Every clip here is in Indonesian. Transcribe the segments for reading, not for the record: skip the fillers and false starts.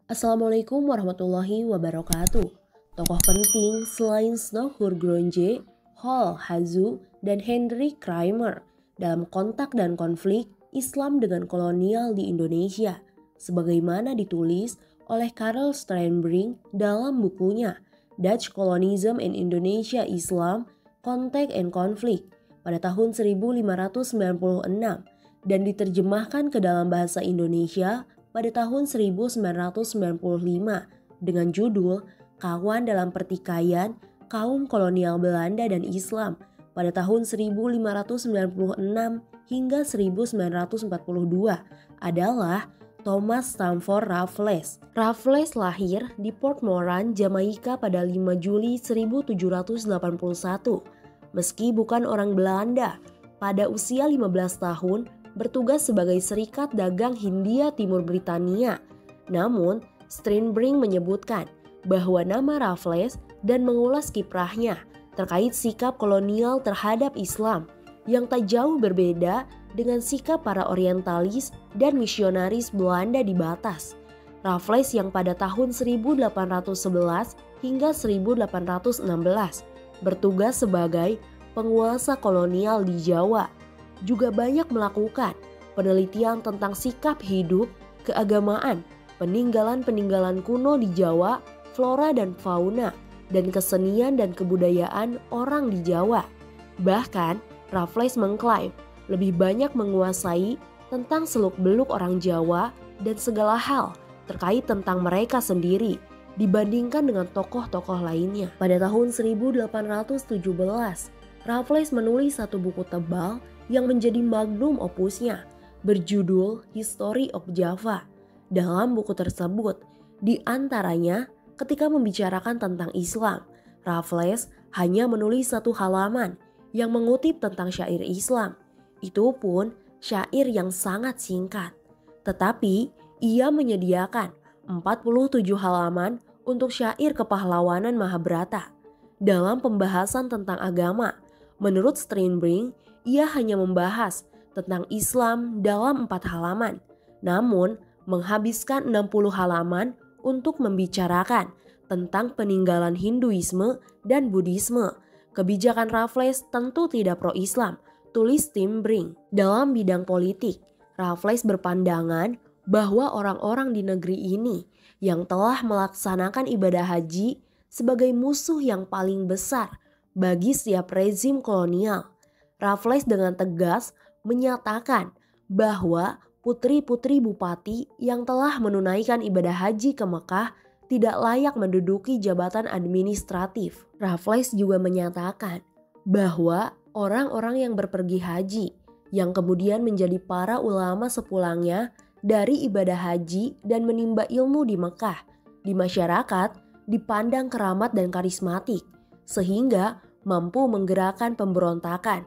Assalamualaikum warahmatullahi wabarakatuh. Tokoh penting selain Snohur Gronje, Hall Hazu, dan Henry Kramer dalam kontak dan konflik Islam dengan kolonial di Indonesia, sebagaimana ditulis oleh Karel Steenbrink dalam bukunya Dutch Colonialism in Indonesia Islam, Contact and Conflict pada tahun 1596 dan diterjemahkan ke dalam bahasa Indonesia pada tahun 1995 dengan judul Kawan dalam Pertikaian Kaum Kolonial Belanda dan Islam pada tahun 1596 hingga 1942 adalah Thomas Stamford Raffles. Raffles lahir di Port Moran, Jamaika pada 5 Juli 1781. Meski bukan orang Belanda, pada usia 15 tahun bertugas sebagai Serikat Dagang Hindia Timur Britania. Namun, Steenbrink menyebutkan bahwa nama Raffles dan mengulas kiprahnya terkait sikap kolonial terhadap Islam yang tak jauh berbeda dengan sikap para orientalis dan misionaris Belanda di Batas. Raffles yang pada tahun 1811 hingga 1816 bertugas sebagai penguasa kolonial di Jawa, juga banyak melakukan penelitian tentang sikap hidup, keagamaan, peninggalan-peninggalan kuno di Jawa, flora dan fauna, dan kesenian dan kebudayaan orang di Jawa. Bahkan, Raffles mengklaim lebih banyak menguasai tentang seluk-beluk orang Jawa dan segala hal terkait tentang mereka sendiri dibandingkan dengan tokoh-tokoh lainnya. Pada tahun 1817, Raffles menulis satu buku tebal yang menjadi magnum opusnya berjudul History of Java. Dalam buku tersebut, di antaranya ketika membicarakan tentang Islam, Raffles hanya menulis satu halaman yang mengutip tentang syair Islam. Itu pun syair yang sangat singkat. Tetapi ia menyediakan 47 halaman untuk syair kepahlawanan Mahabharata. Dalam pembahasan tentang agama, menurut Steenbrink, ia hanya membahas tentang Islam dalam 4 halaman, namun menghabiskan 60 halaman untuk membicarakan tentang peninggalan Hinduisme dan Buddhisme. Kebijakan Raffles tentu tidak pro-Islam, tulis Steenbrink. Dalam bidang politik, Raffles berpandangan bahwa orang-orang di negeri ini yang telah melaksanakan ibadah haji sebagai musuh yang paling besar bagi setiap rezim kolonial. Raffles dengan tegas menyatakan bahwa putri-putri bupati yang telah menunaikan ibadah haji ke Mekah tidak layak menduduki jabatan administratif. Raffles juga menyatakan bahwa orang-orang yang berpergi haji yang kemudian menjadi para ulama sepulangnya dari ibadah haji dan menimba ilmu di Mekah, di masyarakat dipandang keramat dan karismatik, sehingga mampu menggerakkan pemberontakan.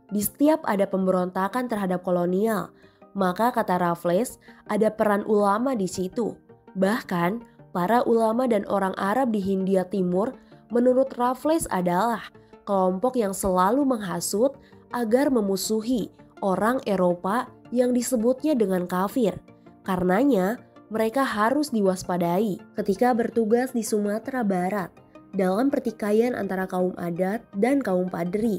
Di setiap ada pemberontakan terhadap kolonial, maka kata Raffles ada peran ulama di situ. Bahkan para ulama dan orang Arab di Hindia Timur menurut Raffles adalah kelompok yang selalu menghasut agar memusuhi orang Eropa yang disebutnya dengan kafir. Karenanya mereka harus diwaspadai ketika bertugas di Sumatera Barat dalam pertikaian antara kaum adat dan kaum padri.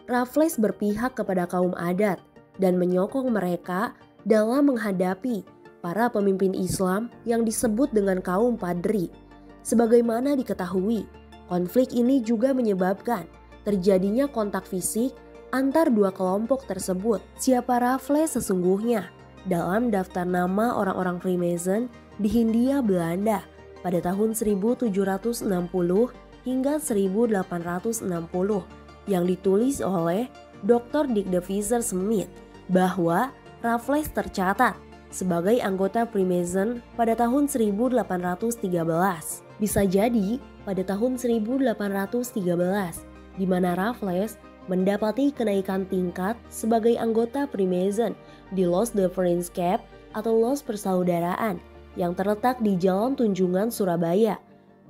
Raffles berpihak kepada kaum adat dan menyokong mereka dalam menghadapi para pemimpin Islam yang disebut dengan kaum padri. Sebagaimana diketahui, konflik ini juga menyebabkan terjadinya kontak fisik antar dua kelompok tersebut. Siapa Raffles sesungguhnya dalam daftar nama orang-orang Freemason di Hindia Belanda pada tahun 1760 hingga 1860 yang ditulis oleh Dr. Dick de Visser Smith, bahwa Raffles tercatat sebagai anggota Freemason pada tahun 1813. Bisa jadi pada tahun 1813 di mana Raffles mendapati kenaikan tingkat sebagai anggota Freemason di Los de Friendship atau Los Persaudaraan yang terletak di Jalan Tunjungan, Surabaya,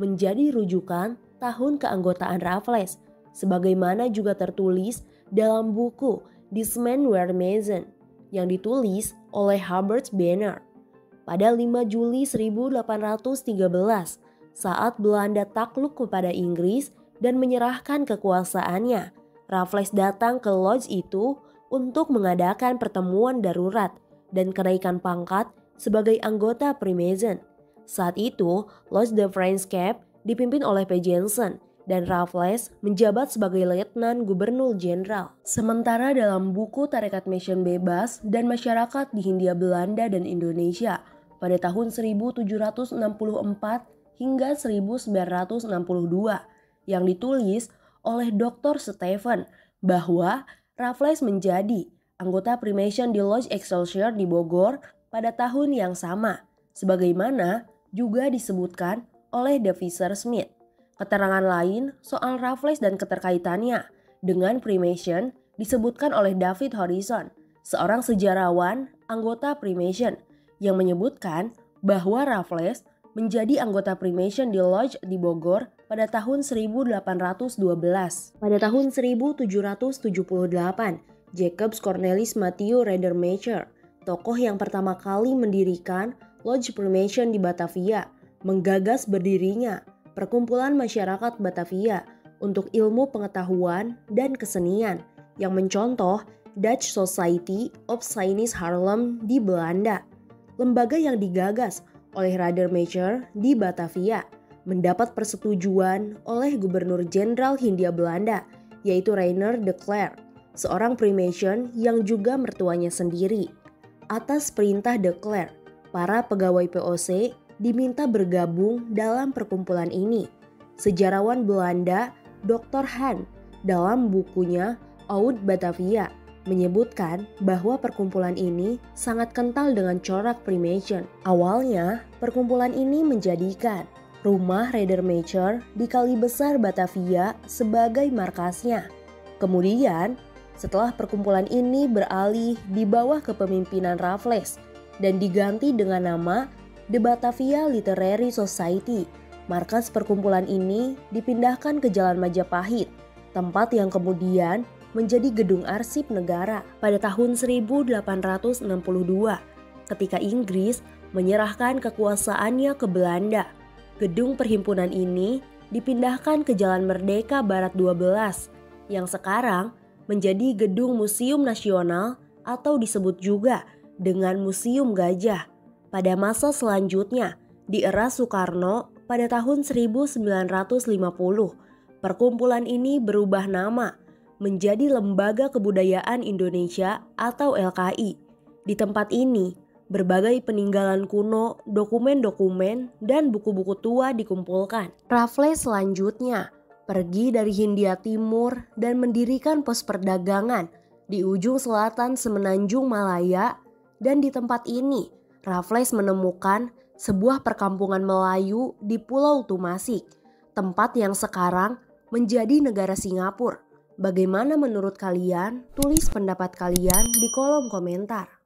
menjadi rujukan tahun keanggotaan Raffles, sebagaimana juga tertulis dalam buku These Men Were Mason yang ditulis oleh Herbert Banner. pada 5 Juli 1813 saat Belanda takluk kepada Inggris dan menyerahkan kekuasaannya. Raffles datang ke lodge itu untuk mengadakan pertemuan darurat dan kenaikan pangkat sebagai anggota Freemason. Saat itu, Lodge de French Cap dipimpin oleh P. Jensen dan Raffles menjabat sebagai Letnan Gubernur Jenderal. Sementara dalam buku Tarekat Mason Bebas dan Masyarakat di Hindia Belanda dan Indonesia pada tahun 1764 hingga 1962 yang ditulis oleh Dr. Stephen bahwa Raffles menjadi anggota Freemason di Lodge Excelsior di Bogor pada tahun yang sama, sebagaimana juga disebutkan oleh Fisher Smith. Keterangan lain soal Raffles dan keterkaitannya dengan Freemason disebutkan oleh David Harrison, seorang sejarawan anggota Freemason, yang menyebutkan bahwa Raffles menjadi anggota Freemason di Lodge di Bogor pada tahun 1812. Pada tahun 1778, Jacobs Cornelis Matthew Radermacher, tokoh yang pertama kali mendirikan Lodge Freemason di Batavia, menggagas berdirinya Perkumpulan Masyarakat Batavia untuk Ilmu Pengetahuan dan Kesenian yang mencontoh Dutch Society of Chinese Harlem di Belanda. Lembaga yang digagas oleh Radermacher di Batavia mendapat persetujuan oleh Gubernur Jenderal Hindia Belanda, yaitu Rainer de Clercq, seorang Freemason yang juga mertuanya sendiri. Atas perintah de Clercq, para pegawai POC diminta bergabung dalam perkumpulan ini. Sejarawan Belanda Dr. Han dalam bukunya Oud Batavia menyebutkan bahwa perkumpulan ini sangat kental dengan corak Freemason. Awalnya, perkumpulan ini menjadikan rumah Radermacher di Kali Besar Batavia sebagai markasnya. Kemudian, setelah perkumpulan ini beralih di bawah kepemimpinan Raffles dan diganti dengan nama The Batavia Literary Society, markas perkumpulan ini dipindahkan ke Jalan Majapahit, tempat yang kemudian menjadi gedung arsip negara pada tahun 1862 ketika Inggris menyerahkan kekuasaannya ke Belanda. Gedung perhimpunan ini dipindahkan ke Jalan Merdeka Barat 12 yang sekarang menjadi Gedung Museum Nasional atau disebut juga dengan Museum Gajah. Pada masa selanjutnya, di era Soekarno pada tahun 1950, perkumpulan ini berubah nama menjadi Lembaga Kebudayaan Indonesia atau LKI. Di tempat ini, berbagai peninggalan kuno, dokumen-dokumen, dan buku-buku tua dikumpulkan. Raffles selanjutnya pergi dari Hindia Timur dan mendirikan pos perdagangan di ujung selatan Semenanjung Malaya, dan di tempat ini Raffles menemukan sebuah perkampungan Melayu di Pulau Tumasik, tempat yang sekarang menjadi negara Singapura. Bagaimana menurut kalian? Tulis pendapat kalian di kolom komentar.